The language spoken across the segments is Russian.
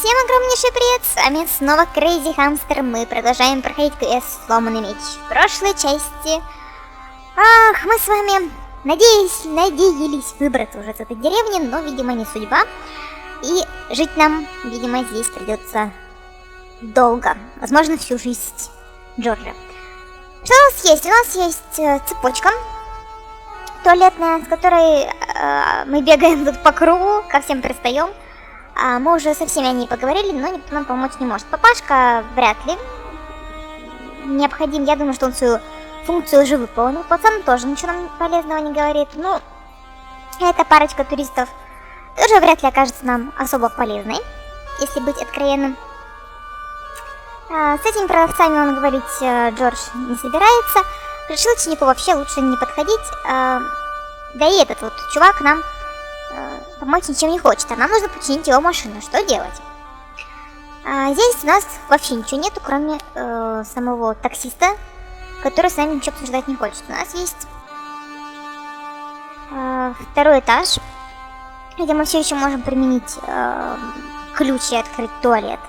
Всем огромнейший привет, с вами снова Крейзи Хамстер. Мы продолжаем проходить квест «Сломанный меч». В прошлой части мы с вами надеялись выбраться уже из этой деревни, но, видимо, не судьба. И жить нам, видимо, здесь придется долго, возможно, всю жизнь Джорджа. Что у нас есть? У нас есть цепочка туалетная, с которой мы бегаем тут по кругу, ко всем пристаем. Мы уже со всеми о ней поговорили, но никто нам помочь не может. Папашка вряд ли необходим. Я думаю, что он свою функцию уже выполнил. Пацан тоже ничего нам полезного не говорит. Ну, эта парочка туристов тоже вряд ли окажется нам особо полезной, если быть откровенным. С этими продавцами он говорить Джордж не собирается. Решил ученику вообще лучше не подходить. Да и этот вот чувак нам помочь ничем не хочет, а нам нужно починить его машину. Что делать? Здесь у нас вообще ничего нету, кроме самого таксиста, который с нами ничего обсуждать не хочет. У нас есть второй этаж, где мы все еще можем применить ключ и открыть туалет.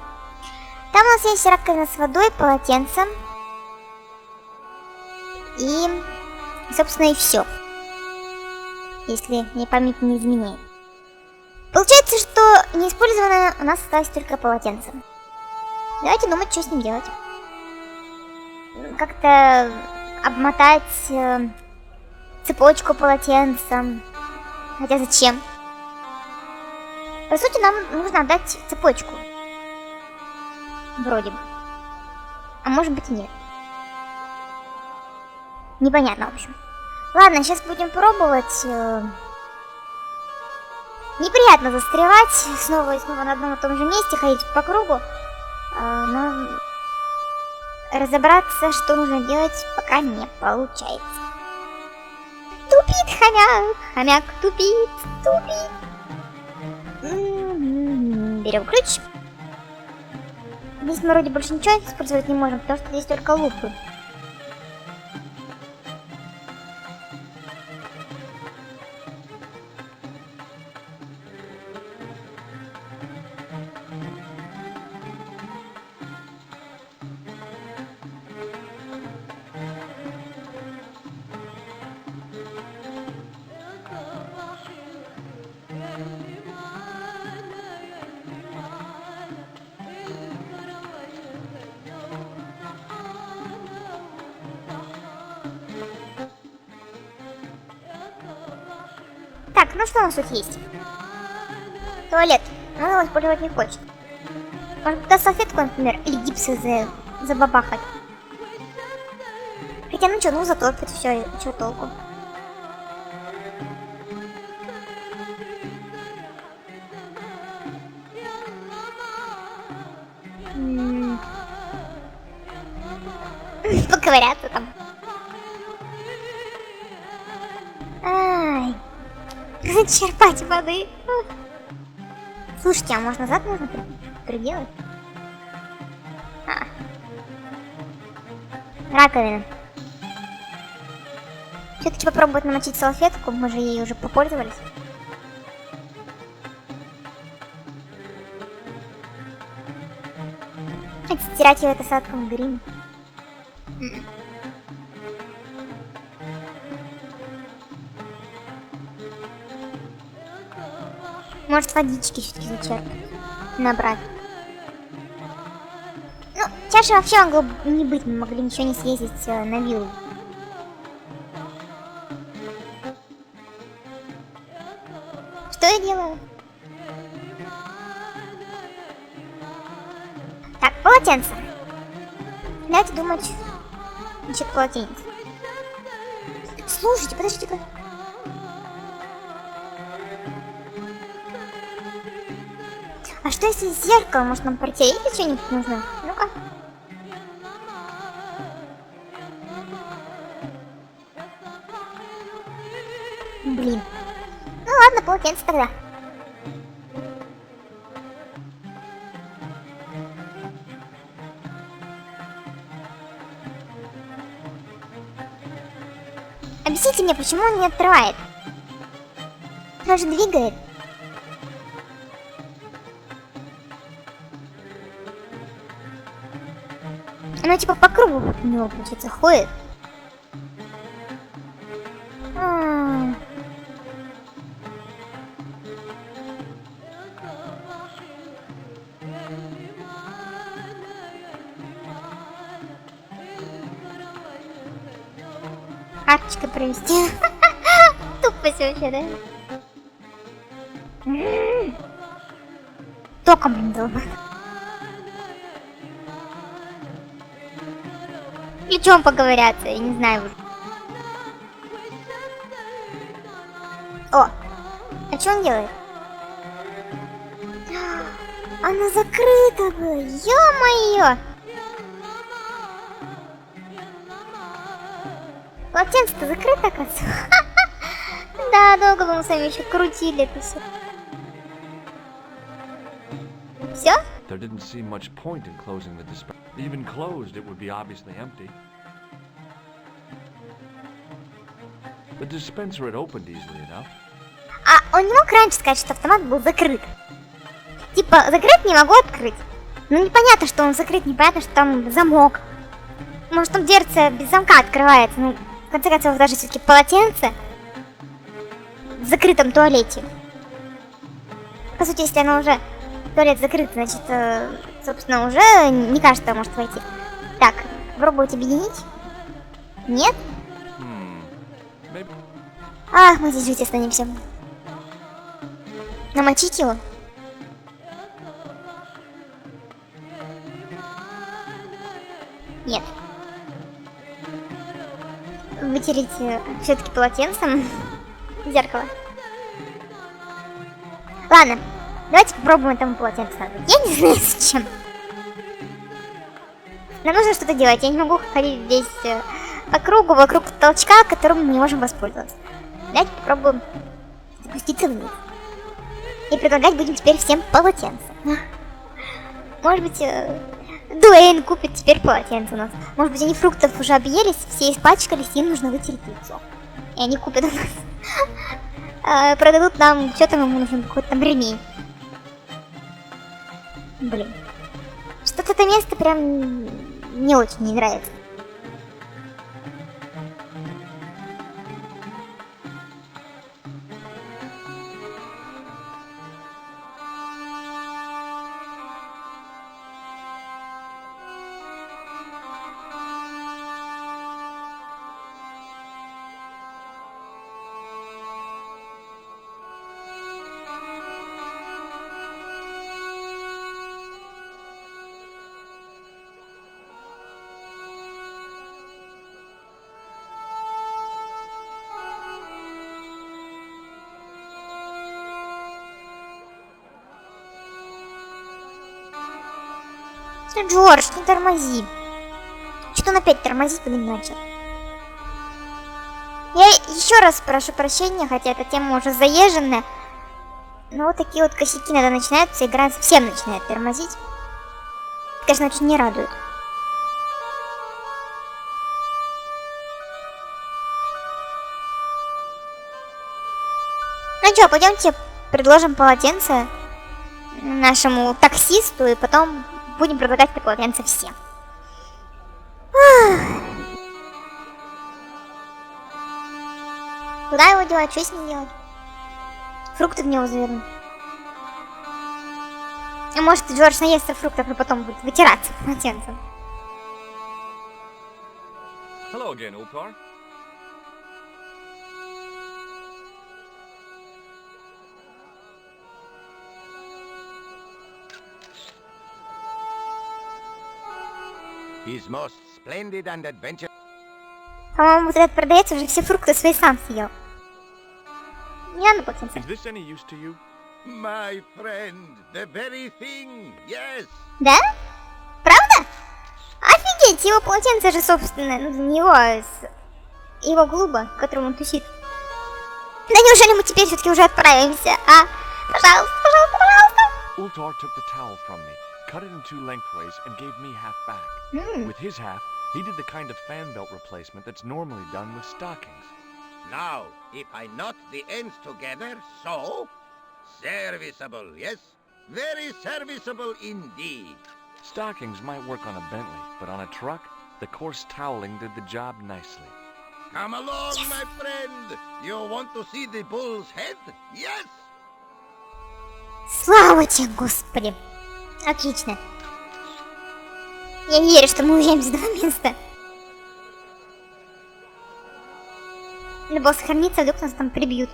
Там у нас есть раковина с водой, полотенце и собственно, и все. Если мне память не изменяет. Получается, что неиспользованное у нас осталось только полотенце. Давайте думать, что с ним делать. Как-то обмотать цепочку полотенца. Хотя зачем? По сути, нам нужно отдать цепочку. Вроде бы. А может быть и нет. Непонятно, в общем. Ладно, сейчас будем пробовать. Неприятно застревать снова и снова на одном и том же месте, ходить по кругу. Но разобраться, что нужно делать, пока не получается. Тупит хомяк, хомяк тупит. Берем ключ. Здесь мы вроде больше ничего использовать не можем, потому что здесь только лупы. Так, ну что у нас тут есть? Туалет. Он его использовать не хочет. Может, туда салфетку, например, или гипсы забабахать. Хотя, ну что, ну затопит все, что толку? Поковыряться там. Ай. Зачерпать воды. Слушайте, а может назад можно приделать? Раковина. Все-таки попробовать намочить салфетку, мы же ей уже попользовались. Стирать ее это осадком грим. Может, водички все-таки зачерпнуть, набрать. Ну, чаша вообще могло не быть, мы могли ничего не съездить на виллу. Что я делаю? Так, полотенце. Давайте думать насчет полотенца. Слушайте, подождите-ка. А что если зеркало? Может, нам протереть или что-нибудь нужно? Ну-ка. Блин. Ну ладно, полотенце тогда. Объясните мне, почему он не открывает? Он же двигает. Оно типа по кругу у него, получается, ходит. Карточкой провести. Тупость вообще, да? Током, блин, долго. Ключом поговорятся, я не знаю. О! А что он делает? Она закрыта была, ё-моё! Полотенце-то закрыто, оказывается. Да, долго бы мы с вами еще крутили это все. Все? There didn't seem much point in closing the dispenser. Even closed, it would be obviously empty. The dispenser had opened easily enough. А он не мог раньше сказать, что автомат был закрыт. Типа, закрыть не могу открыть. Ну непонятно, что он закрыт, непонятно, что там замок. Может, там дверца без замка открывается. Ну, в конце концов, даже все-таки полотенце в закрытом туалете. По сути, если оно уже туалет закрыт, значит, собственно, уже не кажется, может войти. Так, пробовать объединить? Нет? Ах, мы здесь жить останемся. Намочить его? Нет. Вытереть все-таки полотенцем зеркало. Ладно, давайте попробуем этому полотенцу. Я не знаю зачем. Нам нужно что-то делать. Я не могу ходить здесь по кругу, вокруг толчка, которым мы не можем воспользоваться. Давайте попробуем спуститься вниз. И предлагать будем теперь всем полотенце. Может быть, Дуэйн купит теперь полотенце у нас. Может быть, они фруктов уже объелись, все испачкались, им нужно вытереть лицо. И они купят у нас. Продадут нам, что там ему нужен, какой-то там ремень. Блин. Что-то это место прям не очень не нравится. Джордж, не тормози. Что он опять тормозить, блин, начал? Я еще раз прошу прощения, хотя эта тема уже заезженная. Но вот такие вот косяки иногда начинаются, игра совсем начинает тормозить. Это, конечно, очень не радует. Ну что, пойдемте предложим полотенце нашему таксисту и потом будем предлагать это полотенце всем. Куда его девать? Что с ним делать? Фрукты в него завернуть. А может, Джордж наестся фруктов и потом будет вытираться полотенцем. Hello again, old car. His most splendid and adventure. По-моему, вот этот продавец уже все фрукты свои сам съел. Не надо полотенце. Is this any use to you? My friend, the very thing, yes. Да? Правда? Офигеть, его полотенце же собственное. Ну, не его, а его клуба, в котором он тусит. Да неужели мы теперь все-таки уже отправимся? А? Пожалуйста, пожалуйста, пожалуйста. Ultar took the towel from me, cut it in two lengthways, and gave me half back. With his half, he did the kind of fan belt replacement that's normally done with stockings. Now, if I knot the ends together, so... Serviceable, yes? Very serviceable indeed. Stockings might work on a Bentley, but on a truck, the coarse toweling did the job nicely. Come along, my friend. You want to see the bull's head? Yes. Слава тебе, Господи! Отлично. Я не верю, что мы уезжаем с этого места. Надо было сохраниться, вдруг нас там прибьют.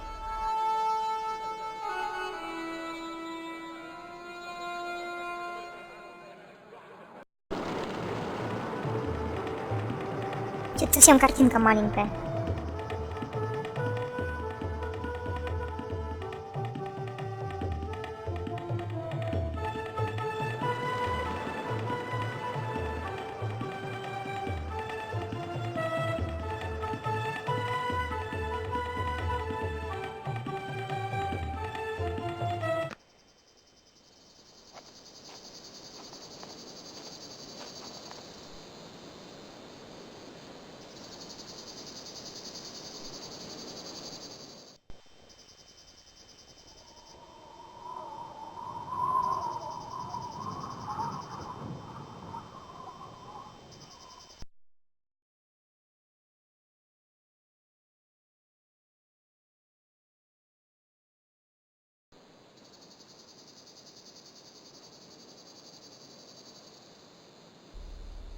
Что-то совсем картинка маленькая.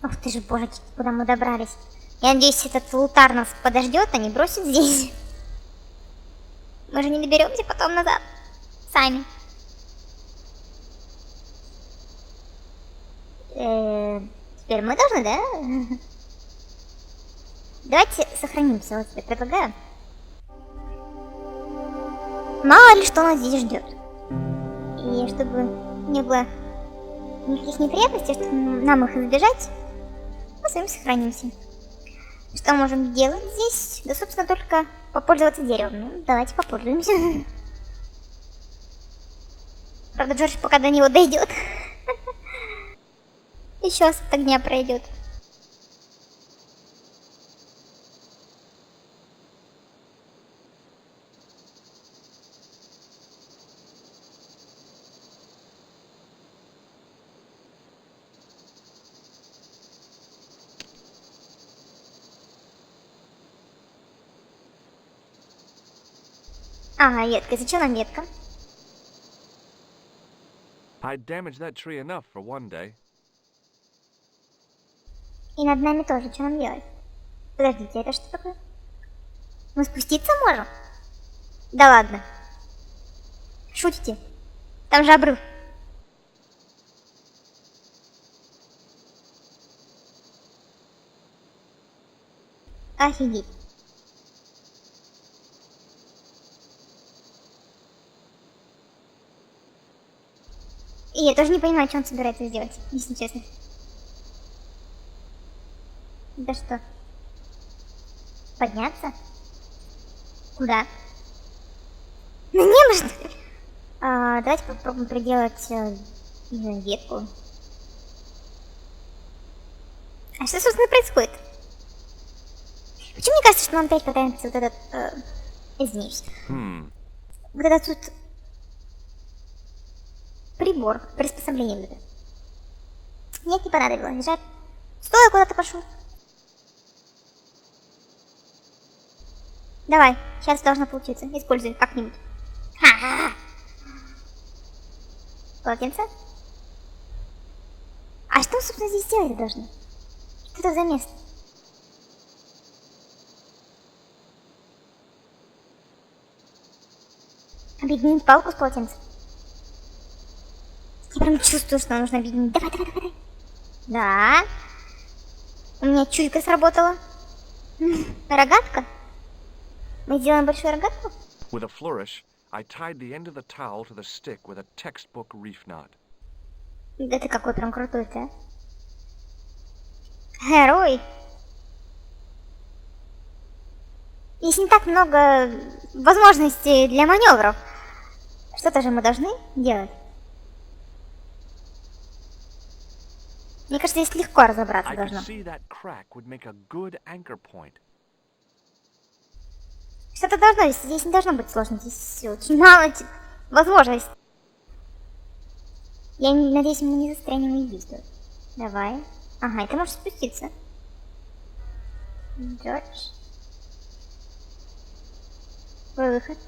Ух ты же, божечки, куда мы добрались. Я надеюсь, этот лутар нас подождет, а не бросит здесь. Мы же не доберемся потом назад. Сами. Теперь мы должны, да? Давайте сохранимся, вот тебе предлагаю. Мало ли что нас здесь ждет. И чтобы не было никаких неприятностей, чтобы нам их избежать, мы с вами сохранимся. Что можем делать здесь? Да, собственно, только попользоваться деревом. Ну, давайте попользуемся. Правда, Джордж пока до него дойдет. Еще остаток дня пройдет. Ага, ветка. Зачем нам ветка? I'd damage that tree enough for one day. И над нами тоже. Что нам делать? Подождите, это что такое? Мы спуститься можем? Да ладно. Шутите? Там же обрыв. Офигеть. И я тоже не понимаю, что он собирается сделать, если честно. Да что? Подняться? Куда? На небо, что ли? Давайте попробуем приделать ветку. А что, собственно, происходит? Почему мне кажется, что нам опять пытаемся вот этот... извиняюсь. Вот этот тут... прибор, приспособление вот это. Нет, не понадобилось. Жаль. Стой, куда ты пошел? Давай, сейчас должно получиться. Используй как-нибудь. Ха-ха-ха. Полотенце? А что, собственно, здесь делать должны? Что это за место? Объединить палку с полотенцем. Я прям чувствую, что нужно объединить. Давай, давай, давай. Да. У меня чуйка сработала. Рогатка? Мы сделаем большую рогатку? With a flourish, I tied the end of the towel to the stick with a textbook reef knot. Да ты какой прям крутой ты, а. Герой. Здесь не так много возможностей для маневров. Что-то же мы должны делать. Мне кажется, здесь легко разобраться должно. Что-то должно, здесь не должно быть сложно. Здесь очень мало возможностей. Я надеюсь, мы не застрянем и здесь. Давай. Ага, и ты можешь спуститься. Джордж. Твой выход.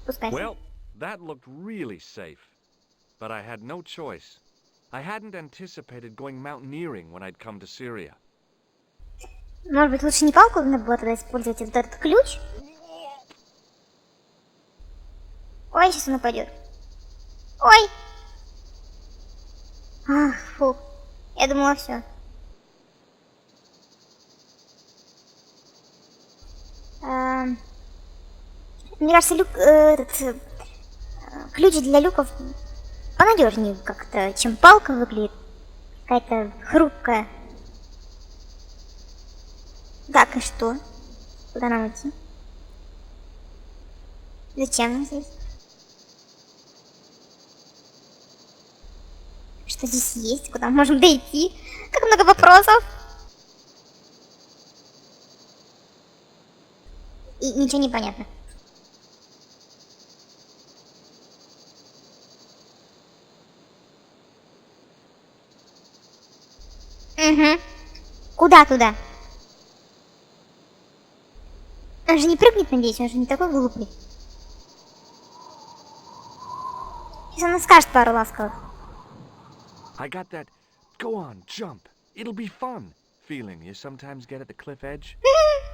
Спускайся. Well, that looked really safe. But I had no choice. I hadn't anticipated going mountaineering when I'd come to Syria. Может быть, лучше не палку надо было тогда использовать, а вот этот ключ? Ой, сейчас он упадет. Ой! Ах, фу. Я думала, все. Мне кажется, ключ для люков понадежнее как-то, чем палка выглядит. Какая-то хрупкая. Так, и что? Куда нам идти? Зачем нам здесь? Что здесь есть? Куда мы можем дойти? Как много вопросов! И ничего не понятно. Угу. Куда туда? Он же не прыгнет, надеюсь, он же не такой глупый. Сейчас он скажет пару ласковых. I got that, go on, jump, it'll be fun feeling you sometimes get at the cliff edge.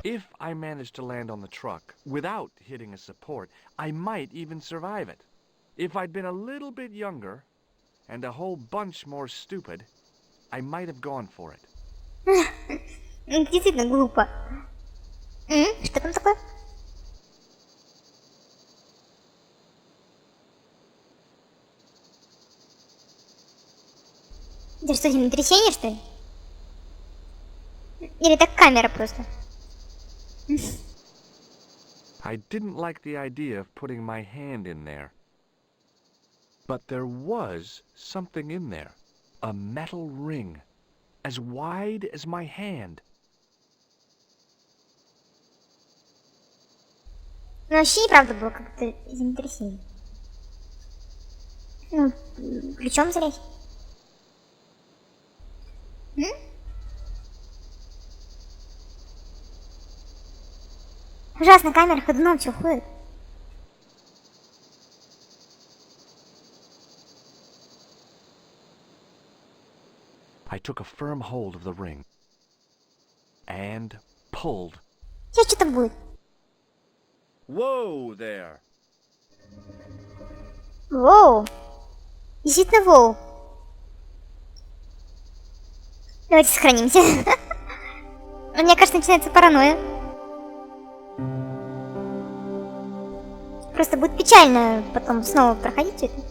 If I managed to land on the truck without hitting a support, I might even survive it. If I'd been a little bit younger and a whole bunch more stupid, I might have gone for it. Действительно глупо. Что там такое? Это что, землетрясение, что ли? Или так камера просто? I didn't like the idea of putting my hand in there. But there was something in there. A metal ring, as wide as my hand. Ну, вообще неправда было как-то землетрясение. Ну, ключом залезь. Ужасно, камера ходуном все ходит. I took a firm hold of the ring and pulled. Сейчас что-то будет. Whoa there! Воу. Действительно воу. Давайте сохранимся. Мне кажется, начинается паранойя. Просто будет печально потом снова проходить это.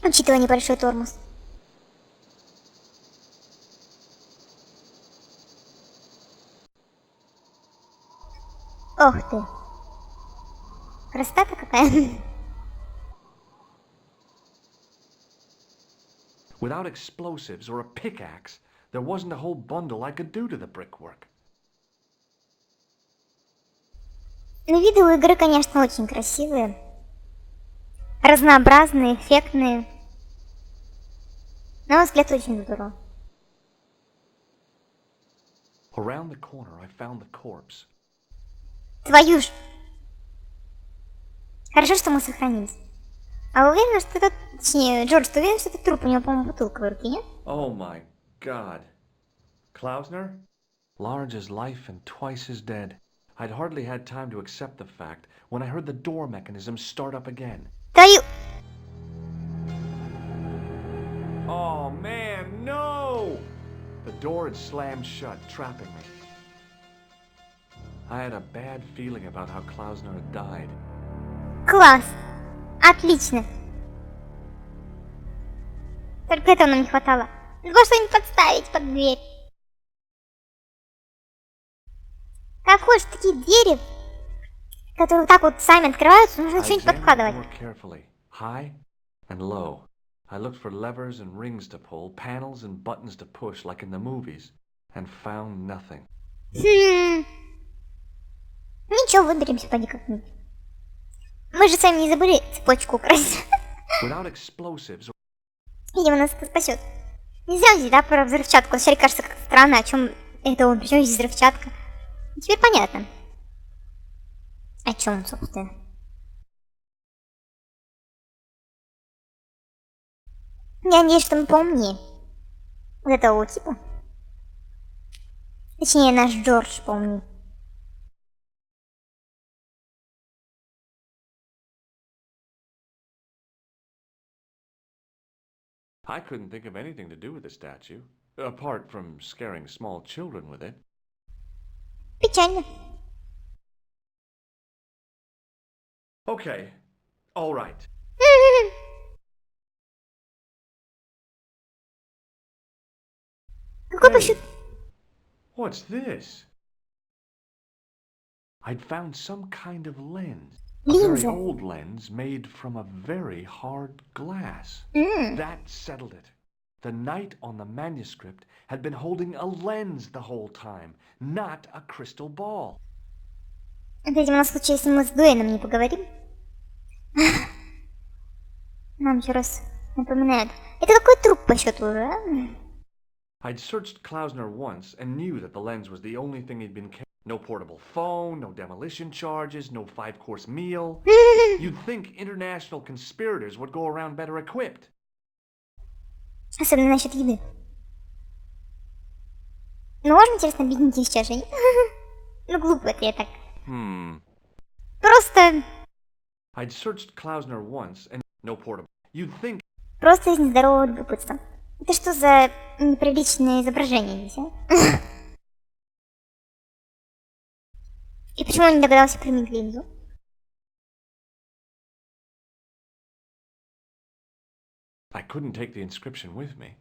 Учитывая небольшой тормоз. Ох ты. Красота-то какая. Without explosives or a pickaxe, there wasn't a whole bundle I could do to the brickwork. Ну, виды у игры, конечно, очень красивые. Разнообразные, эффектные. На мой взгляд, очень здорово. Around the corner, I found the corpse. Твою ж. Хорошо, что мы сохранились. А вы уверены, что это... Точнее, Джордж, ты уверен, что это труп? У него, по-моему, бутылка в руке, нет? Oh my god. Klausner? Large as life and twice as dead. I'd hardly had time to accept the fact when I heard the door mechanism start up again. Твою... Oh man, no! The door had slammed shut, trapping me. I had a bad feeling about how Klausner had died. Класс. Отлично. Только этого нам не хватало. Надо что-нибудь подставить под дверь. Как ходишь в такие двери, которые вот так вот сами открываются, нужно что-нибудь подкладывать. High and low. I looked for levers and rings to pull, panels and buttons to push like in the movies, and found nothing. Ничего, выберемся, поди как-нибудь. Мы же сами не забыли цепочку украсть. Without explosives. Видимо, нас это спасет. Не зря здесь, да, про взрывчатку. Вначале кажется, как странно, о чем это он, причем здесь взрывчатка. Теперь понятно. О чем, собственно. Я надеюсь, что мы поумнее. Вот этого вот типа. Точнее, наш Джордж поумнее. I couldn't think of anything to do with the statue, apart from scaring small children with it. Печально. Okay, all right. Какой пощуд? What's this? I'd found some kind of lens. A very Линза. old lens made from a very hard glass. That settled it. The knight on the manuscript had been holding a lens the whole time, not a crystal ball. Это, видимо, на случай, если мы с Дуэйном не поговорим. Нам еще раз напоминает. Это какой труп по счету уже, а? I'd searched Klausner once and knew that the lens was the only thing he'd been carrying. No portable phone, no demolition charges, no 5-course meal. You'd think international conspirators would go around better equipped. Особенно насчет еды. Ну, можно, интересно, объединить их сейчас же? Ну, глупо это я так. Просто... I'd searched Klausner once and no portable. You'd think... Просто из нездорового любопытства. Это что за неприличное изображение здесь, а? И почему он не догадался применить линзу? I couldn't take the inscription with me,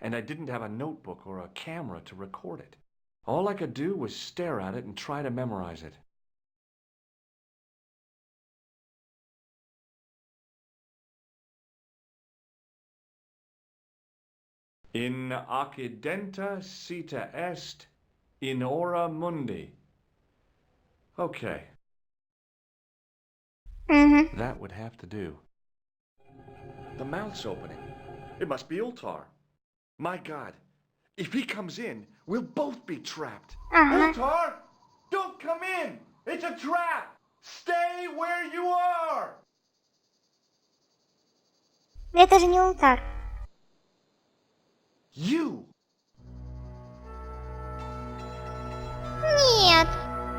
and I didn't have a notebook or a camera to record it. All I could do was stare at it and try to memorize it. In occidenta cita est, in ora mundi. Okay. That would have to do. The mouth's opening. It must be Ultar. My God, if he comes in, we'll both be trapped. Ultar, don't come in! It's a trap! Stay where you are! Это же не Ултар. You! Нет.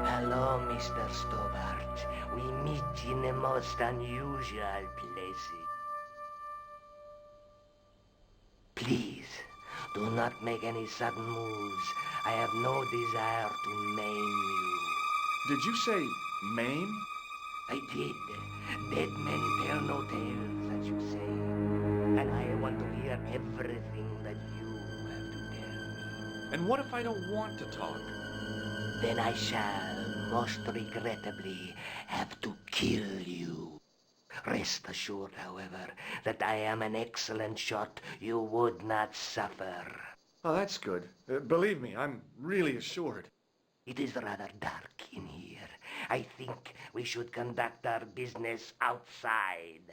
Hello, Mr. Stobart. We meet in the most unusual places. Please, do not make any sudden moves. I have no desire to maim you. Did you say maim? I did. Dead men tell no tales, as you say. And I want to hear everything that you have to tell me. And what if I don't want to talk? Then I shall, most regrettably, have to kill you. Rest assured, however, that I am an excellent shot you would not suffer. Oh, that's good. Believe me, I'm really assured. It is rather dark in here. I think we should conduct our business outside.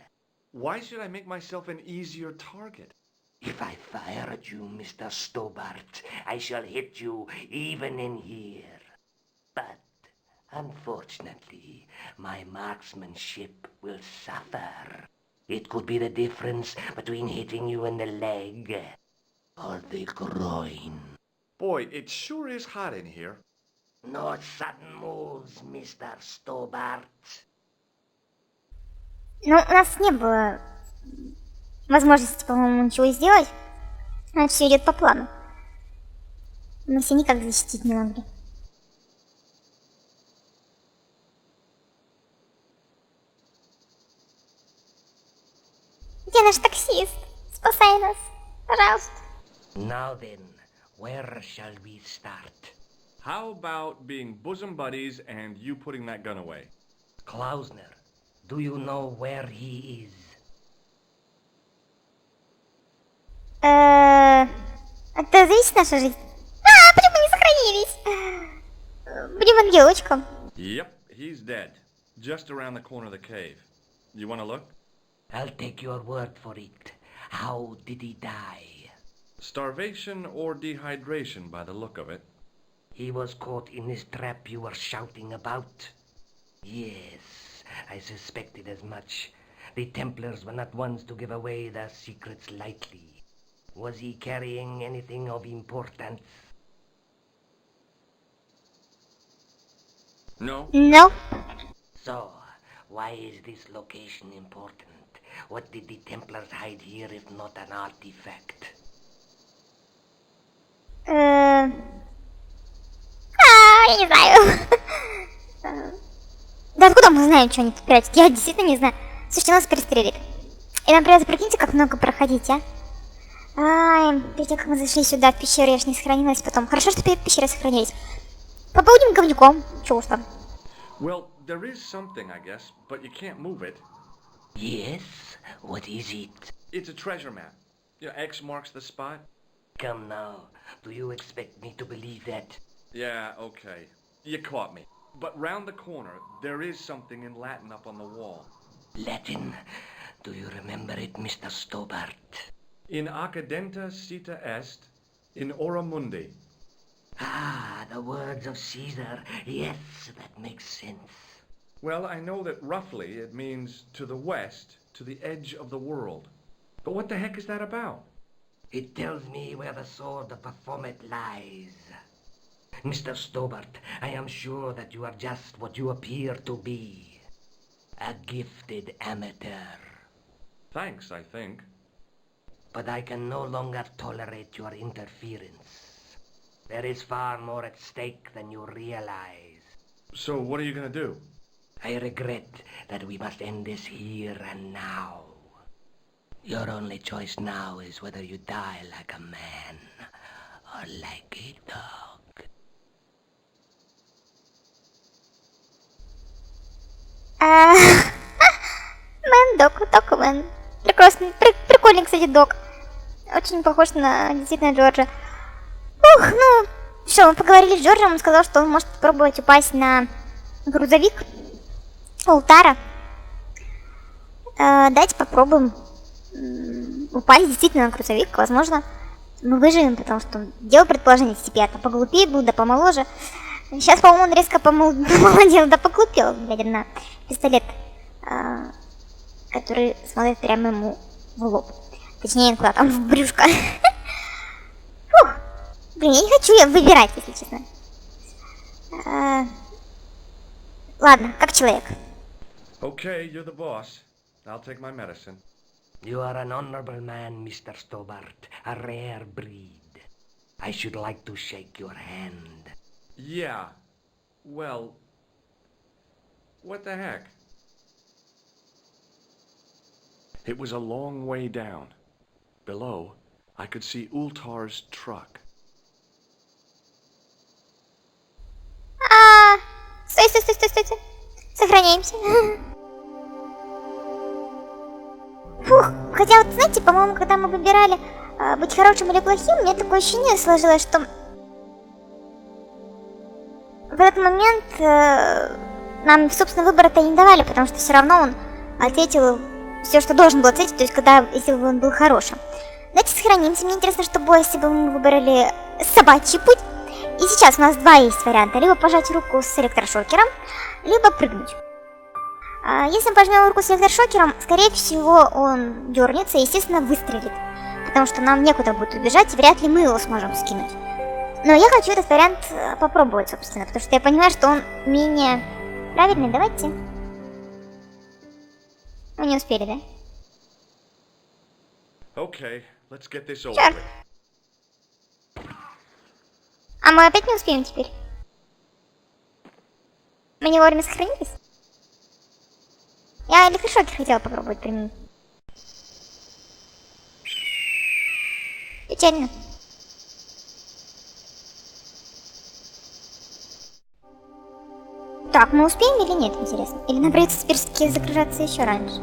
Why should I make myself an easier target? If I fire at you, Mr. Stobart, I shall hit you even in here. But, unfortunately, my marksmanship will suffer. It could be the difference between hitting you in the leg or the groin. Boy, it sure is hot in here. No sudden moves, Mr. Stobart. Ну, у нас не было возможности, по-моему, ничего сделать. Все идет по плану. Мы все никак защитить не могли. Где наш таксист? Спасай нас, пожалуйста. Now then, where shall we start? How about being bosom buddies and you putting that gun away? Klausner, do you know where he is? Это зависит наша жизнь. Почему мы не сохранились? Будем ангелочком. Yep, he's dead. Just around the corner of the cave. You want to look? I'll take your word for it. How did he die? Starvation or dehydration by the look of it. He was caught in this trap you were shouting about? Yes, I suspected as much. The Templars were not ones to give away their secrets lightly. Was he carrying anything of importance? No? No. So, why is this location important? What did the Templars hide here if not an artifact? Я не знаю. Да откуда мы знаем, что они тут прячут? Я действительно не знаю. Слушайте, нас перестрелили. И нам придется, прикиньте, как много проходить, а? Ай, перед тем, как мы зашли сюда, в пещеру, я ж не сохранилась потом. Хорошо, что перед пещерой сохранились. Побудем говнюком. Чего уж там. Well, there is something, I guess, but you can't move it. Yes? What is it? It's a treasure map. Yeah, X marks the spot. Come now, do you expect me to believe that? Yeah, okay. You caught me. But round the corner, there is something in Latin up on the wall. Latin? Do you remember it, Mr. Stobart? In acadenta cita est, in ora mundi. Ah, the words of Caesar. Yes, that makes sense. Well, I know that roughly it means to the west, to the edge of the world. But what the heck is that about? It tells me where the sword of Baphomet lies. Mr. Stobart, I am sure that you are just what you appear to be. A gifted amateur. Thanks, I think. But I can no longer tolerate your interference. There is far more at stake than you realize. So what are you gonna do? I regret that we must end this here and now. Your only choice now is whether you die like a man or like a dog. Мэн. Прекрасный, прикольный, кстати, дог. Очень похож на действительно Джорджа. Ух, ну, что, мы поговорили с Джорджем, он сказал, что он может попробовать упасть на грузовик Ултара. Давайте попробуем упасть действительно на грузовик, возможно, мы выживем, потому что он делал предположение, типа я-то поглупее был, да помоложе. Сейчас, по-моему, он резко помолодел, да поглупел, глядя на пистолет, который смотрит прямо ему в лоб. Точнее, куда там, в брюшко. Фух. Блин, я не хочу выбирать, если честно. Ладно, как человек. Okay, you're the boss. I'll take my medicine. You are an honorable man, Mr. Stobart, a rare breed. I should like to shake your hand. Yeah. Well, what the heck? It was a long way down. Below, I could see Ultar's truck. Стой. Сохраняемся. Фух, хотя вот, знаете, по-моему, когда мы выбирали быть хорошим или плохим, у меня такое ощущение сложилось, что в этот момент нам, собственно, выбора-то и не давали, потому что все равно он ответил все, что должен был ответить, то есть если бы он был хорошим. Давайте сохранимся. Мне интересно, что было, если бы мы выбрали собачий путь. И сейчас у нас два есть варианта. Либо пожать руку с электрошокером, либо прыгнуть. Если мы пожмем руку с электрошокером, скорее всего, он дернется и, естественно, выстрелит. Потому что нам некуда будет убежать, и вряд ли мы его сможем скинуть. Но я хочу этот вариант попробовать, собственно, потому что я понимаю, что он менее правильный. Давайте. Мы не успели, да? Okay, let's get this over Черт. with. А мы опять не успеем теперь? Мы не вовремя сохранились? Я электрошокер хотела попробовать применить. Печально. Так, мы успеем или нет, интересно? Или нам придется теперь загружаться еще раньше?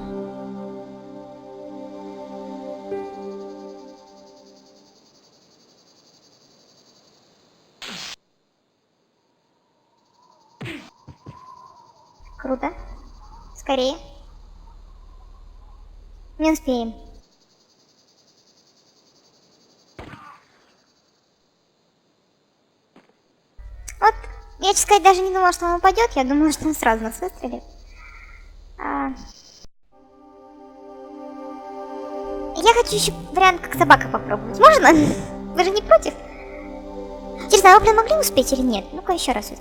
Круто. Скорее. Не успеем. честно сказать, даже не думала, что он упадет. Я думала, что он сразу нас выстрелит. Я хочу еще вариант, как собака попробовать. Можно? Вы же не против? Интересно, а вы, блин, могли успеть или нет? Ну-ка еще раз.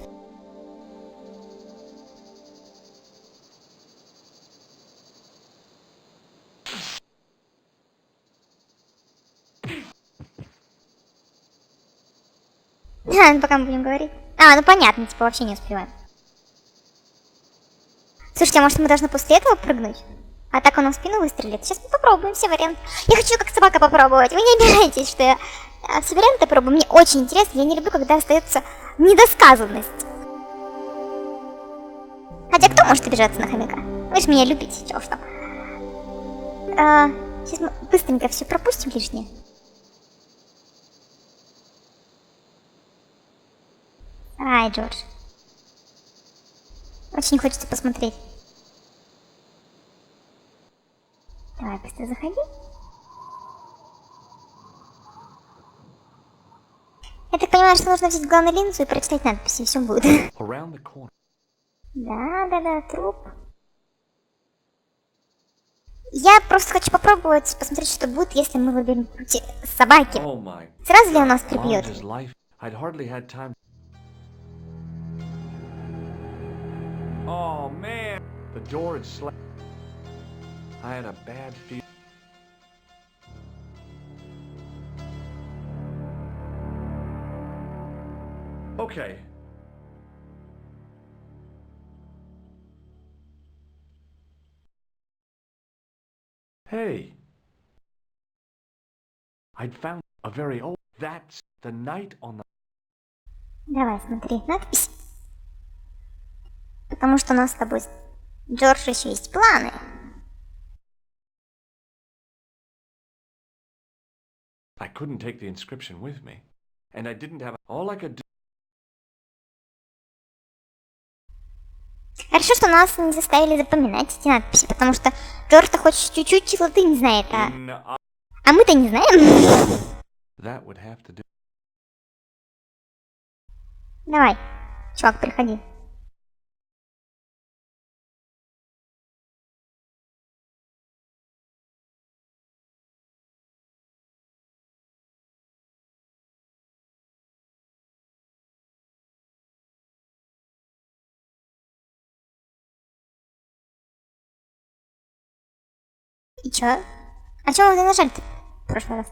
Пока мы будем говорить. Ну понятно, типа вообще не успеваем. Слушайте, а может мы должны после этого прыгнуть? А так он в спину выстрелит. Сейчас мы попробуем все варианты. Я хочу как собака попробовать. Вы не обижайтесь, что я все варианты пробую. Мне очень интересно. Я не люблю, когда остается недосказанность. Хотя кто может обижаться на хомяка? Вы же меня любите, чего что. Сейчас мы быстренько все пропустим лишнее. Ай, Джордж. Очень хочется посмотреть. Давай, быстро заходи. Я так понимаю, что нужно взять главную линзу и прочитать надписи, и все будет. Да, труп. Я просто хочу попробовать, посмотреть, что будет, если мы выберем пути собаки. Сразу ли он нас прибьет? Oh man, the door had slammed. I had a bad feeling. Okay. Hey. I'd found a very old. That's the night on the. Давай смотреть надпись. Потому что у нас с тобой, Джордж, еще есть планы. I couldn't take the inscription with me, and I didn't have all I could do. Хорошо, что нас не заставили запоминать эти надписи, потому что Джордж-то хоть чуть-чуть латынь знает, а мы-то не знаем. That would have to do. Давай, чувак, приходи. И чё? А чё мы нажали-то в прошлый раз?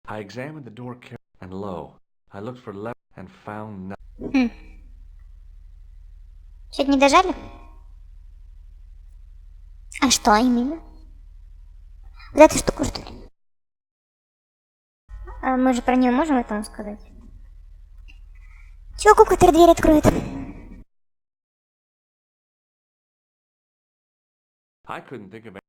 I examined the door carefully, and lo, I looked for left and found nothing. Чё-то не дожали? А что именно? Вот эту штуку, что ли? А мы же про нее можем этому сказать? Чуваку, который дверь откроет. I couldn't think of it.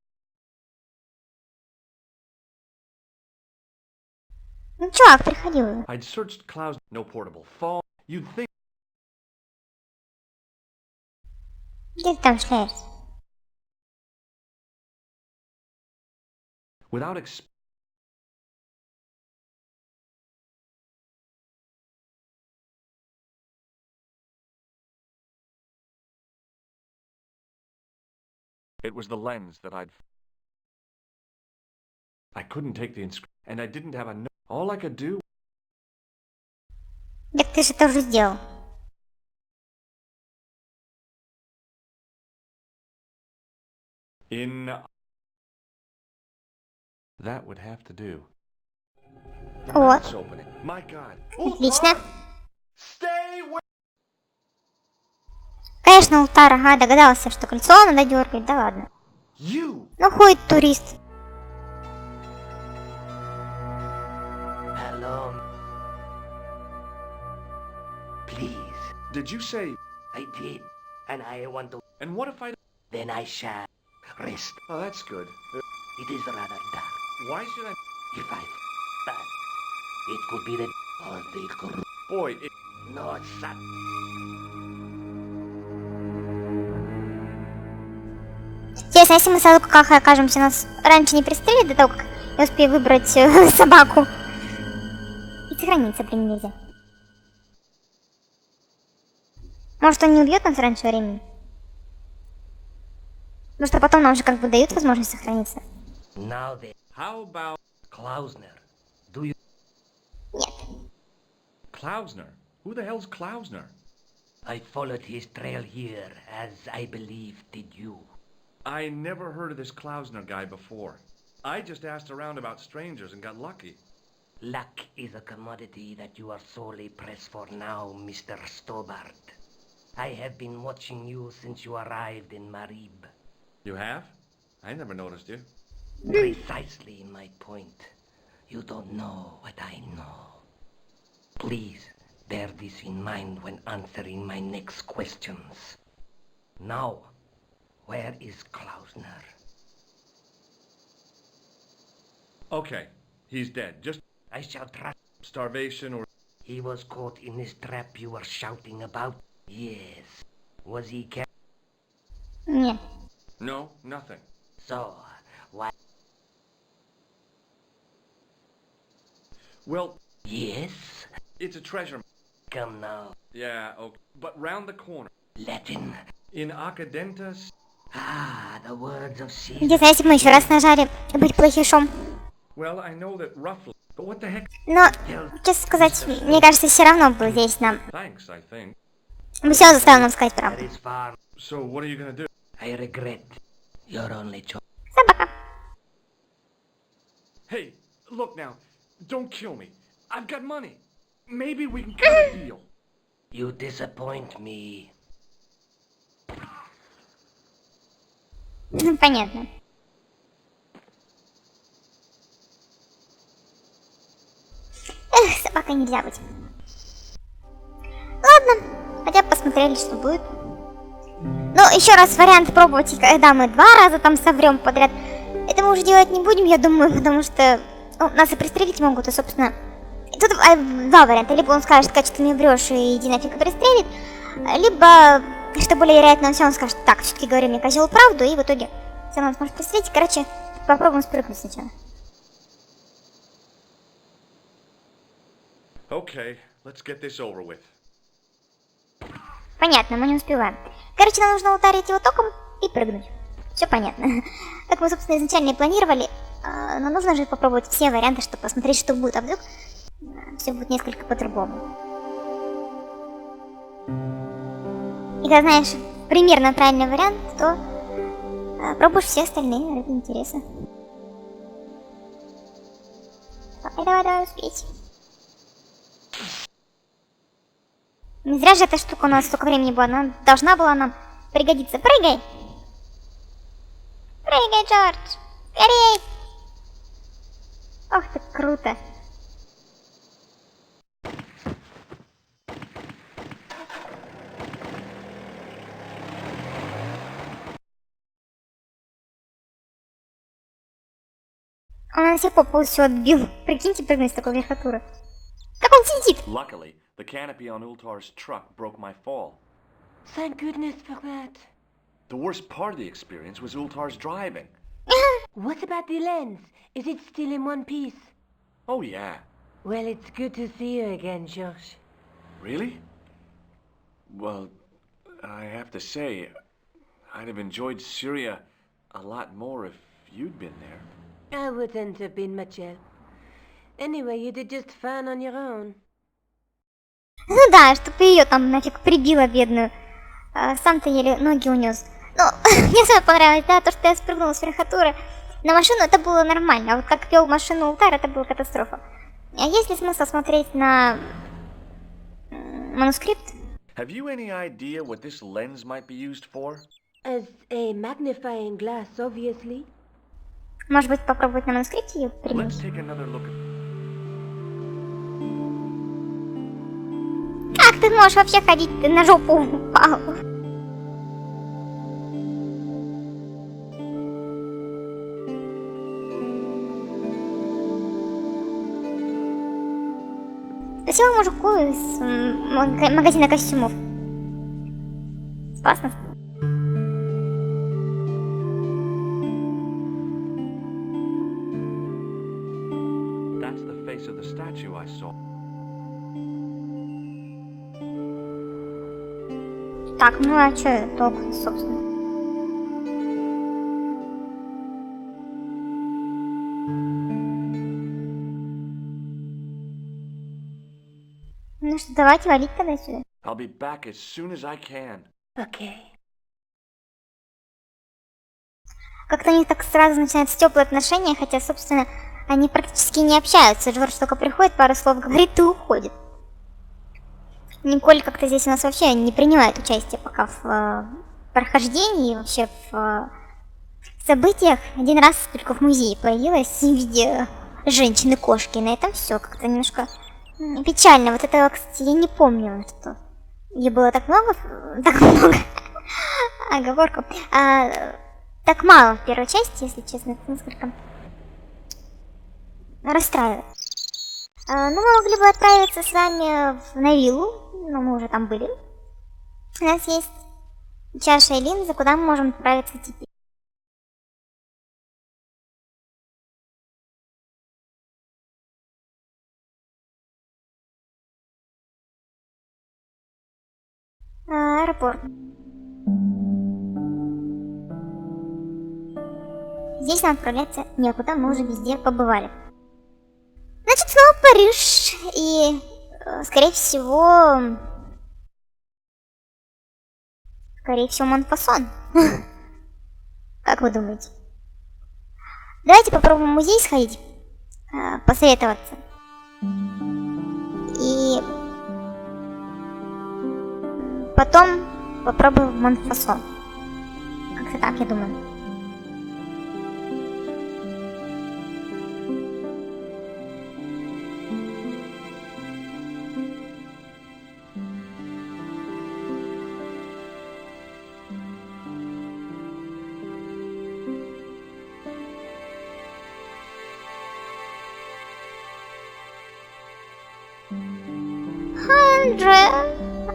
Ну, чувак, приходи уже. I'd searched clouds, no portable phone. You'd think. Где ты там шляешься? Without It was the lens that I couldn't take the inscription, and I didn't have a note. All I could do. Так ты же это уже сделал. That would have to do. Вот. Let's open it. My God. Отлично. Stay with. Конечно, Ултар, ага, догадался, что кольцо надо дергать, да ладно. You. Ну, ходит турист. Hello. Please. Did you say? I did. And I want to. And what if I? Then I shall rest. Oh, that's good. It is rather dark. Why should I? If I. But it could be the. Or the group. Boy, it. No, son. Интересно, если мы сразу как окажемся, нас раньше не пристрелят до того, как я успею выбрать собаку. И сохраниться, блин, нельзя. Может, он не убьет нас раньше времени? Потому что потом нам же как бы дают возможность сохраниться. Now then, how about Klausner? Do you... Нет. Klausner? Who the hell's Klausner? I followed his trail here, as I believe did you. I never heard of this Klausner guy before. I just asked around about strangers and got lucky. Luck is a commodity that you are sorely pressed for now, Mr. Stobart. I have been watching you since you arrived in Marib. You have? I never noticed you. Precisely my point. You don't know what I know. Please bear this in mind when answering my next questions. Now, where is Klausner? Okay, he's dead. Just I shall trust. starvation or... He was caught in this trap you were shouting about? Yes. Was he kept? Нет. No, nothing. So, why? Well, Yes? it's a treasure. Come now. Yeah, okay. But round the corner. Latin. In Occidentus... Ah, the words of Caesar. Интересно, если бы мы еще раз нажали быть плохишом. Well, I know that roughly... But what the heck? Но, честно сказать, мне кажется, все равно бы здесь нам... Thanks, I think. Мы все заставим нам сказать правду. That is far. So what are you gonna do? I regret your only choice. Собака. Hey, look now. Don't kill me. I've got money. Maybe we can cut a deal. You disappoint me. Понятно. Эх, собакой нельзя быть. Ладно, хотя бы посмотрели, что будет. Ну, еще раз вариант пробовать, когда мы 2 раза там соврем подряд. Это мы уже делать не будем, я думаю, потому что нас и пристрелить могут, и, собственно... Тут 2 варианта. Либо он скажет, как ты мне врешь, и иди нафиг и пристрелит. Либо, что более вероятно, он скажет, так, все-таки говори мне, козел, правду, и в итоге все равно сможет пристрелить. Короче, попробуем спрыгнуть сначала. Okay, let's get this over with. Понятно, мы не успеваем. Короче, нам нужно ударить его током и прыгнуть. Все понятно. Как мы, собственно, изначально и планировали. Но нужно же попробовать все варианты, чтобы посмотреть, что будет. А вдруг все будет несколько по-другому. И когда знаешь примерно правильный вариант, то пробуешь все остальные ради интереса. Давай, успеть. Не зря же эта штука у нас столько времени была. Она должна была нам пригодиться. Прыгай! Прыгай, Джордж! Скорей! Ох ты, круто! Он на себе попу все отбил. Прикиньте, прыгнуть с такой верхотуры. Как он сидит? Luckily, the canopy on Ultar's truck broke my fall. Thank goodness for that. The worst part of the experience was Ultar's driving. What about the lens? Is it still in one piece? Oh yeah. Well, it's good to see you again, Josh. Really? Well, I have to say, I'd have enjoyed Syria a lot more if you'd been there. I wouldn't have been much help. Anyway, you did just fine on your own. Ну да, чтобы ее там нафиг прибило, бедную. Сам-то еле ноги унес. Ну, мне самое понравилось, да, то, что я спрыгнула с верхотуры на машину, это было нормально. А вот как вел машину Ултар, это была катастрофа. А есть ли смысл смотреть на манускрипт? Have you any idea what this lens might be used for? As a magnifying glass, obviously. Может быть, попробовать на манускрипте ее применить? Let's take another look at... Как ты можешь вообще ходить? Ты на жопу упал. Спасибо мужику из магазина костюмов. Классно. That's the face of the statue I saw. Так, ну а чё толк, собственно? Ну что, давайте валить тогда сюда. I'll be back as soon as I can. Okay. Как-то у них так сразу начинаются теплые отношения, хотя, собственно, они практически не общаются. Джордж только приходит, пару слов говорит и уходит. Николь как-то здесь у нас вообще не принимает участие пока в прохождении и вообще в событиях. Один раз только в музее появилась в виде женщины-кошки. И на этом все как-то немножко печально. Вот этого, кстати, я не помню, что ее было так много, оговорку. Так мало в первой части, если честно, это несколько расстраивает. Ну, мы могли бы отправиться с вами на виллу, но мы уже там были. У нас есть чаша и линза, куда мы можем отправиться теперь. Аэропорт. Здесь нам отправляться некуда, мы уже везде побывали. Значит, снова Париж и, скорее всего, Монфасон. Как вы думаете? Давайте попробуем в музей сходить, посоветоваться. И потом попробуем в Монфасон. Как-то так, я думаю.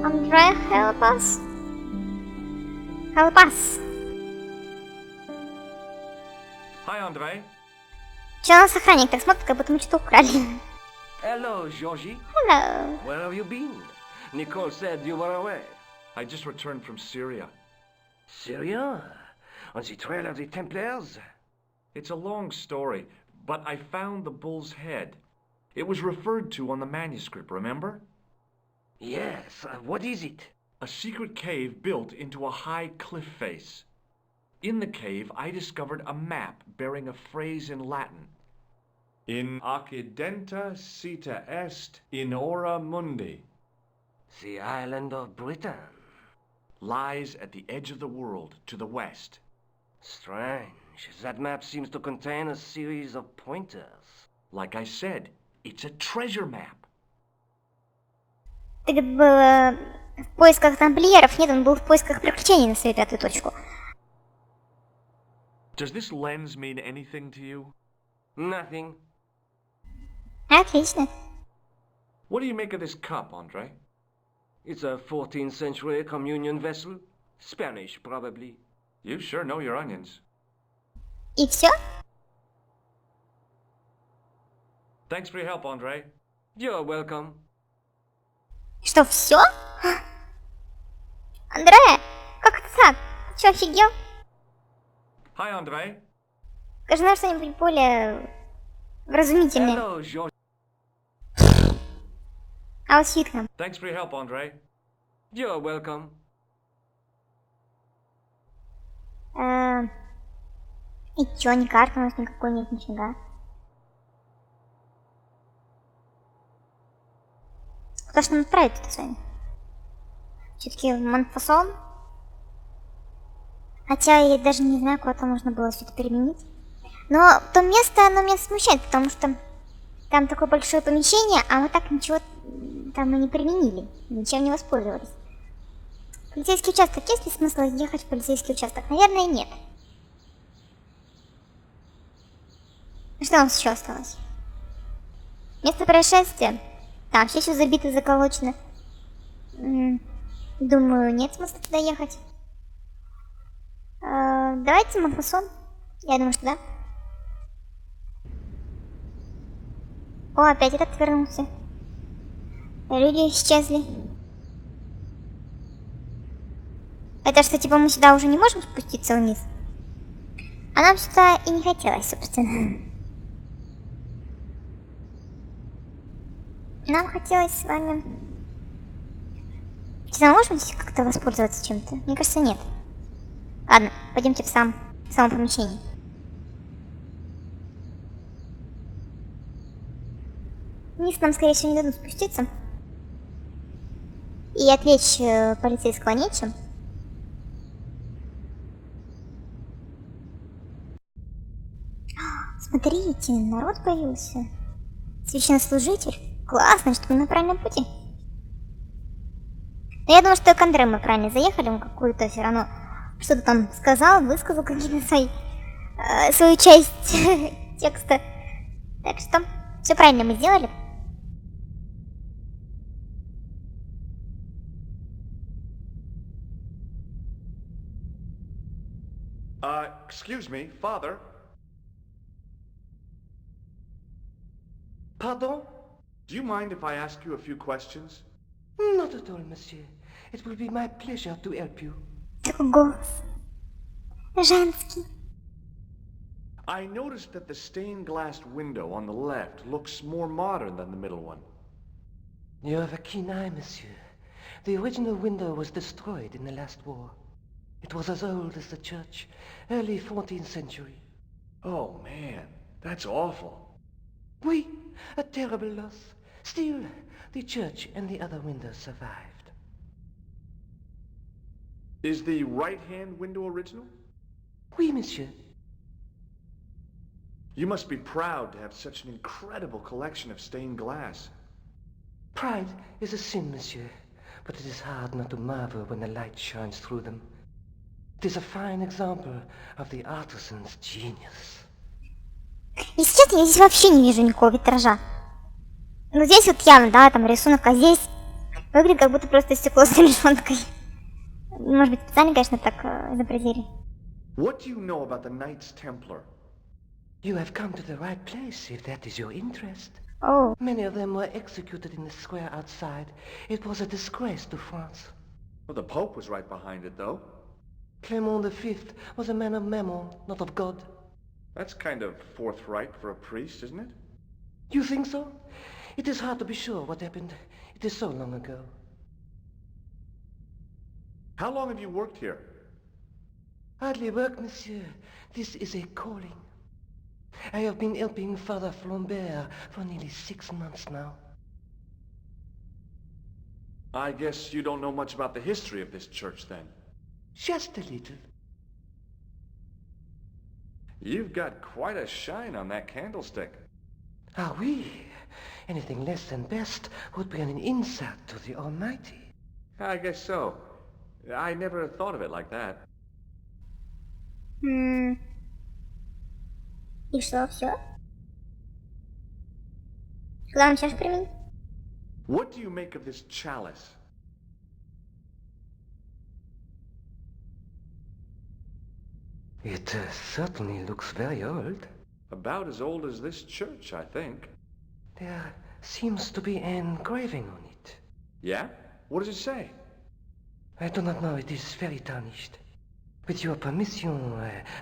Андре, help us. Help us. Hi, Andre. Че у нас охранник так смотрит, как будто мы что-то украли. Hello, Georgie. Hello. Where have you been? Nicole said you were away. I just returned from Syria. Syria? On the trail of the Templars? It's a long story, but I found the bull's head. It was referred to on the manuscript, remember? Yes, what is it? A secret cave built into a high cliff face. In the cave, I discovered a map bearing a phrase in Latin. In accidenta sita est in ora mundi. The island of Britain. Lies at the edge of the world, to the west. Strange. That map seems to contain a series of pointers. Like I said, it's a treasure map. Ты был в поисках тамплиеров? Нет, он был в поисках приключений на свою пятую точку. Does this lens mean anything to you? Nothing. Отлично. What do you make of this cup, Andre? It's a 14th century communion vessel. Spanish, probably. You sure know your onions. И все? Thanks for your help, Andre. You're welcome. Что, все? Андре, как это так? Ты что, офигел? Hi, Andre. Скажи нам что-нибудь более вразумительное. Hello, George. А вот фиг нам. Thanks for your help, Andre. You're welcome. И чё, ни карты у нас никакой нет, нифига. Куда ж нам отправить-то с вами? Все-таки в Монфасон? Хотя я даже не знаю, куда-то можно было все это переменить. Но то место, оно меня смущает, потому что там такое большое помещение, а мы так ничего там и не применили. Ничем не воспользовались. Полицейский участок. Есть ли смысл ехать в полицейский участок? Наверное, нет. Что у нас еще осталось? Место происшествия. Там все еще забито и заколочено. Думаю, нет смысла туда ехать. Давайте Монфасон. Я думаю, что да. О, опять этот вернулся. Люди исчезли. Это что, типа, мы сюда уже не можем спуститься вниз? А нам сюда и не хотелось, собственно. Нам хотелось с вами... Честно, можем здесь как-то воспользоваться чем-то? Мне кажется, нет. Ладно, пойдемте в само помещение. Вниз нам, скорее всего, не дадут спуститься. И отвлечь полицейского нечем. Смотрите, народ появился. Священнослужитель. Классно, что мы на правильном пути. Но я думаю, что к Андре мы правильно заехали. Он какую-то все равно что-то там сказал, высказал какие-то свою часть текста. Так что все правильно мы сделали. Excuse me, Father. Pardon? Do you mind if I ask you a few questions? Not at all, monsieur. It will be my pleasure to help you. Такой голос. Женский. I noticed that the stained glass window on the left looks more modern than the middle one. You have a keen eye, monsieur. The original window was destroyed in the last war. It was as old as the church, early 14th century. Oh man, that's awful. Oui, a terrible loss. Still, the church and the other windows survived. Is the right-hand window original? Oui, monsieur. You must be proud to have such an incredible collection of stained glass. Pride is a sin, monsieur, but it is hard not to marvel when the light shines through them. It is a fine example of the artisan's genius. Если честно, я здесь вообще не вижу никакого витража. Ну здесь вот явно, да, там рисунок, а здесь выглядит как будто просто стекло с решеткой. Может быть, специально, конечно, так изобразили. What do you know about the Knights Templar? You have come to the right place, if that is your interest. Oh. Many of them were executed in the square outside. It was a disgrace to France. Well, the Pope was right behind it, though. Clement V was a man of mammon, not of God. That's kind of forthright for a priest, isn't it? You think so? It is hard to be sure what happened. It is so long ago. How long have you worked here? Hardly work, monsieur. This is a calling. I have been helping Father Flambert for nearly 6 months now. I guess you don't know much about the history of this church, then. Just a little. You've got quite a shine on that candlestick. Ah oui. Anything less than best would be an insult to the Almighty. I guess so. I never thought of it like that. И что, все? Куда нам сейчас применить? What do you make of this chalice? It certainly looks very old. About as old as this church, I think. There seems to be an engraving on it. Yeah? What does it say? I do not know, it is very tarnished. With your permission,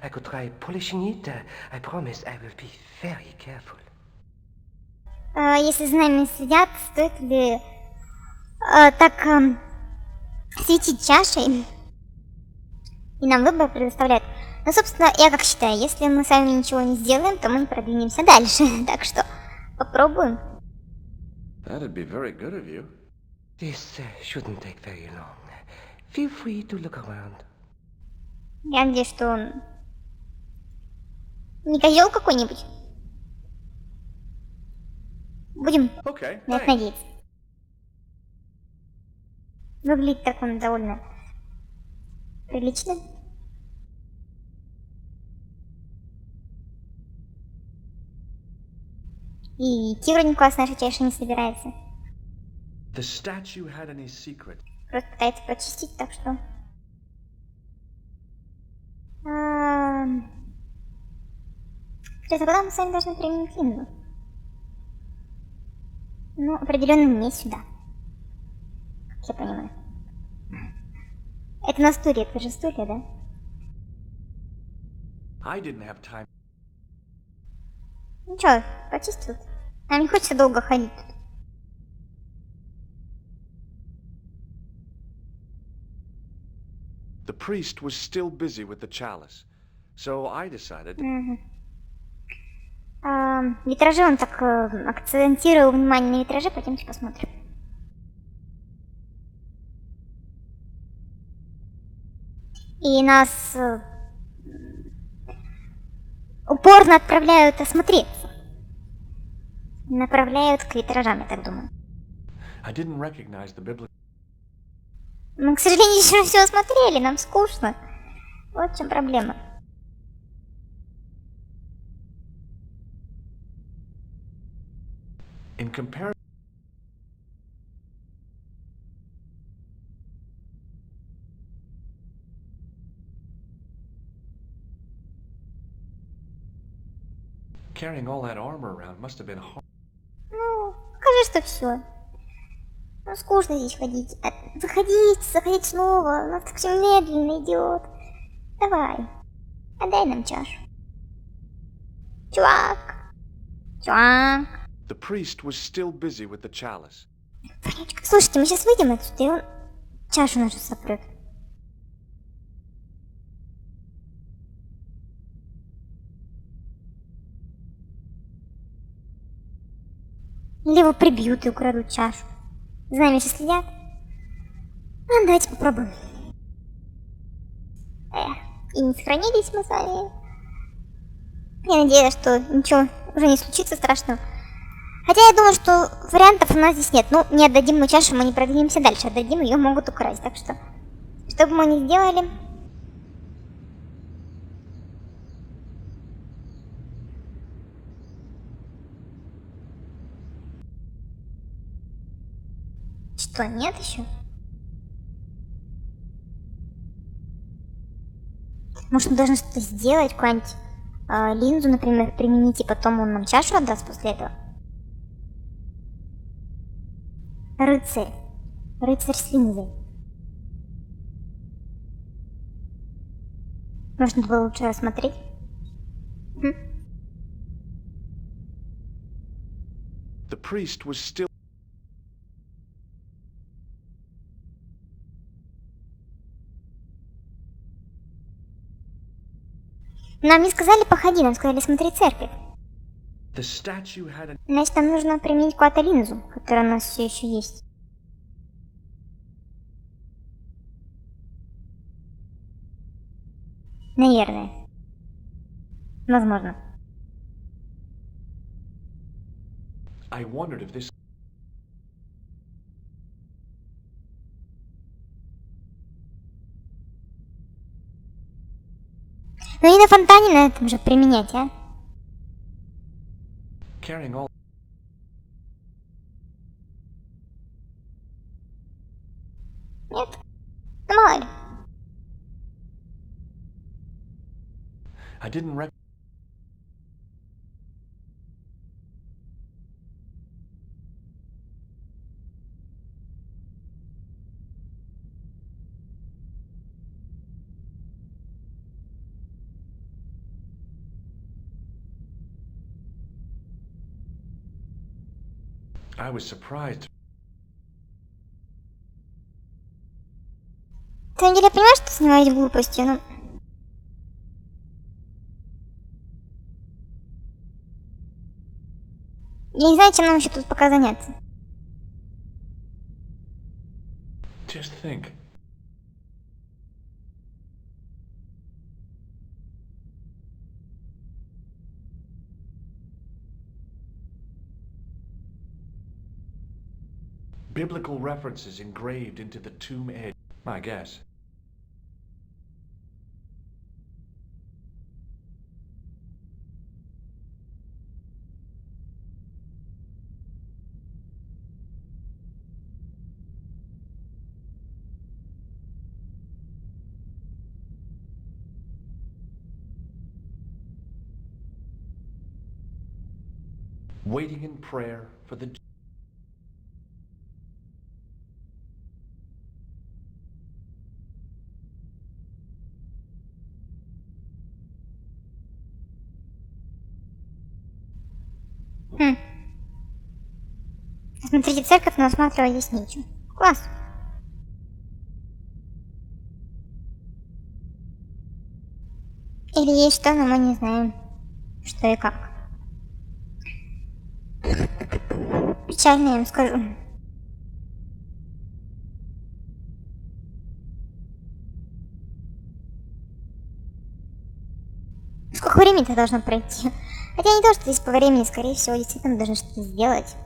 I could try polishing it. I promise I will be very careful. Если за нами следят, стоит ли так светить чашей? И нам выбор предоставляют. Ну, собственно, я как считаю, если мы сами ничего не сделаем, то мы не продвинемся дальше. Так что попробуем. That'd be very good of you. This shouldn't take very long. Feel free to look around. Я надеюсь, что он не козел какой-нибудь. Будем Okay, на это thanks. надеяться. Выглядит так он довольно прилично. И идти вроде никуда с нашей чашей не собирается. The statue had any secret. Просто пытается прочистить, так что... Кстати, куда мы с вами должны применить линзу? Ну, определенно не сюда. Как я понимаю. Это на стуле, это же стулья, да? I didn't have time. Ну чё, почистил? Нам не хочется долго ходить тут. The priest was still busy with the chalice, so I decided. Витражи, он так акцентировал внимание на витражи, пойдемте посмотрим. И нас упорно отправляют осмотреться. Направляют к витражам, я так думаю. I didn't recognize the biblical. Мы, к сожалению, еще все осмотрели, нам скучно. Вот в чем проблема. In comparison. Carrying all that armor around must have been hard. Ну, скажи, что все. Ну, скучно здесь ходить. Заходить снова. У нас так все медленно идет. Давай, отдай нам чашу. Чувак. The priest was still busy with the chalice. Слушайте, мы сейчас выйдем отсюда, и он чашу нашу сопрет. Или его прибьют и украдут чашу. За нами сейчас следят. Ну, давайте попробуем. И не сохранились мы с вами. Я надеюсь, что ничего уже не случится страшного. Хотя я думаю, что вариантов у нас здесь нет. Ну, не отдадим мы чашу, мы не продвинемся дальше. Отдадим, ее могут украсть. Так что бы мы ни сделали... Что, нет еще? Может, мы должны что-то сделать, какую-нибудь линзу, например, применить, и потом он нам чашу отдаст после этого? Рыцарь. Рыцарь с линзой. Можно было лучше рассмотреть. The priest was still. Нам не сказали походи, нам сказали смотри церковь. The statue had a. Значит, нам нужно применить какую-то линзу, которая у нас все еще есть. Наверное. Возможно. I wondered if this. Ну и на фонтане на этом же применять, а? Carrying all. Нет. Ну мало ли. I didn't rec. I was surprised. На самом деле я понимаю, что снимать глупости, но... Я не знаю, чем нам еще тут пока заняться. Just think. Biblical references engraved into the tomb edge. My guess. Waiting in prayer for the. Смотрите, церковь, но осматривать здесь нечего. Класс. Или есть что, но мы не знаем, что и как. Печально, я вам скажу. Сколько времени-то должно пройти? Хотя не то, что здесь по времени, скорее всего, действительно должны что-то сделать.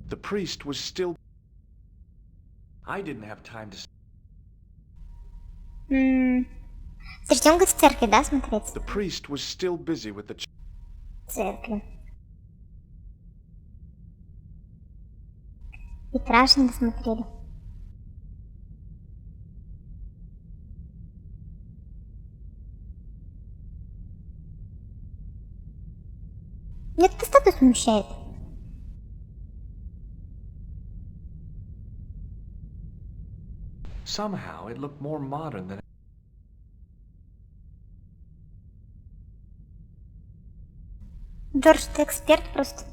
The priest was still... I didn't have time to... Слушайте, он говорит в церкви, да, смотреть? The priest was still busy with the... Церкви. Витраж не досмотрели. Меня этот статус смущает. Somehow it looked more modern than... Джордж, ты эксперт просто.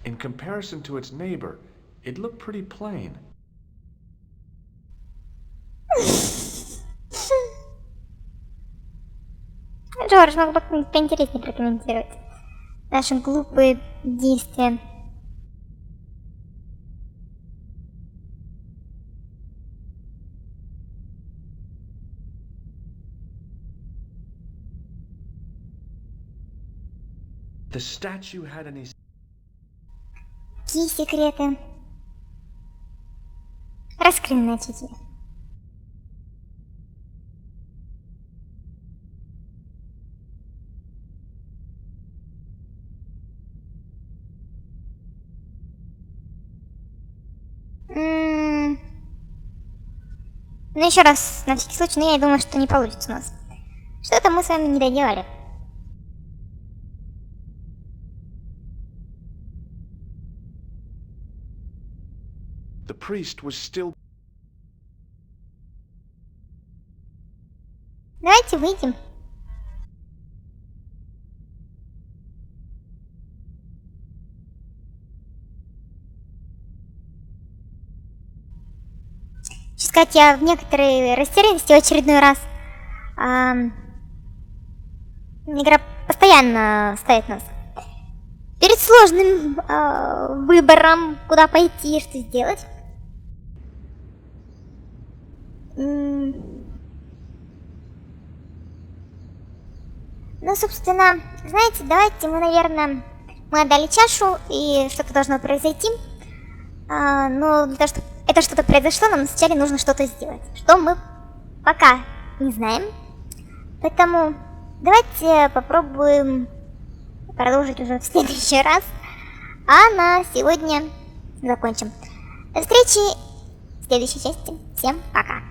In comparison to its neighbor, it looked pretty plain. Джордж, мог бы поинтереснее прокомментировать наши глупые действия. The statue had any... Какие секреты? Раскрыли на тебе. Ну еще раз, на всякий случай, но я думаю, что не получится у нас. Что-то мы с вами не доделали. The priest was still... Давайте выйдем. Честно сказать, я в некоторой растерянности в очередной раз. Игра постоянно ставит нас перед сложным выбором, куда пойти и что сделать. Ну, собственно, знаете, давайте мы, наверное, мы отдали чашу, и что-то должно произойти. Но для того, чтобы это что-то произошло, нам сначала нужно что-то сделать. Что мы пока не знаем. Поэтому давайте попробуем продолжить уже в следующий раз. А на сегодня закончим. До встречи в следующей части. Всем пока.